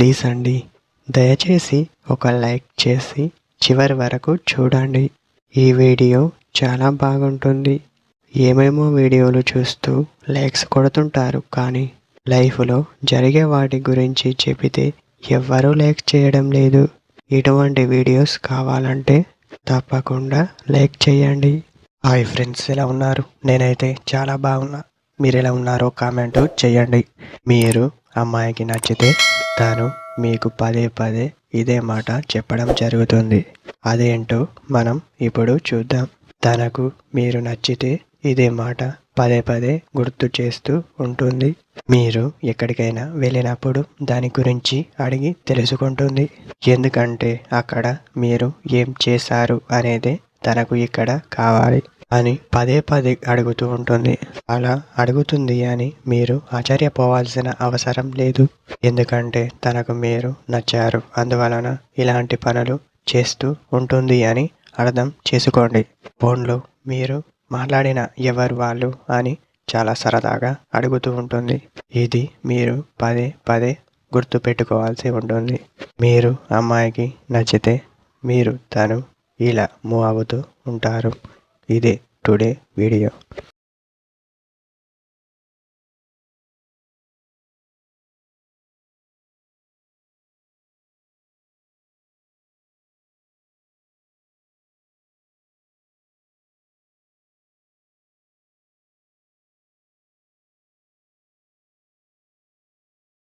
Please అండి, దయచేసి ఒక లైక్ చేసి చివరి వరకు చూడండి. ఈ వీడియో చాలా బాగుంటుంది. ఏమేమో వీడియోలు చూస్తూ లైక్స్ కొడుతుంటారు, కానీ లైఫ్లో జరిగే వాటి గురించి చెబితే ఎవ్వరూ లైక్ చేయడం లేదు. ఇటువంటి వీడియోస్ కావాలంటే తప్పకుండా లైక్ చేయండి. హాయ్ ఫ్రెండ్స్, ఎలా ఉన్నారు? నేనైతే చాలా బాగున్నా. మీరు ఎలా ఉన్నారో కామెంట్ చేయండి. మీరు అమ్మాయికి నచ్చితే తను మీకు పదే పదే ఇదే మాట చెప్పడం జరుగుతుంది. అదేంటో మనం ఇప్పుడు చూద్దాం. తనకు మీరు నచ్చితే ఇదే మాట పదే పదే గుర్తు చేస్తూ ఉంటుంది. మీరు ఎక్కడికైనా వెళ్ళినప్పుడు దాని గురించి అడిగి తెలుసుకుంటుంది. ఎందుకంటే అక్కడ మీరు ఏం చేశారు అనేది తనకు ఇక్కడ కావాలి అని పదే పదే అడుగుతూ ఉంటుంది. అలా అడుగుతుంది అని మీరు ఆశ్చర్యపోవాల్సిన అవసరం లేదు. ఎందుకంటే తనకు మీరు నచ్చారు, అందువలన ఇలాంటి పనులు చేస్తూ ఉంటుంది అని అర్థం చేసుకోండి. ఫోన్లో మీరు మాట్లాడిన ఎవరు వాళ్ళు అని చాలా సరదాగా అడుగుతూ ఉంటుంది. ఇది మీరు పదే పదే గుర్తు పెట్టుకోవాల్సి ఉంటుంది. మీరు అమ్మాయికి నచ్చితే మీరు తను ఇలా మూవ్ అవుతూ ఉంటారు. ఇదే టుడే వీడియో.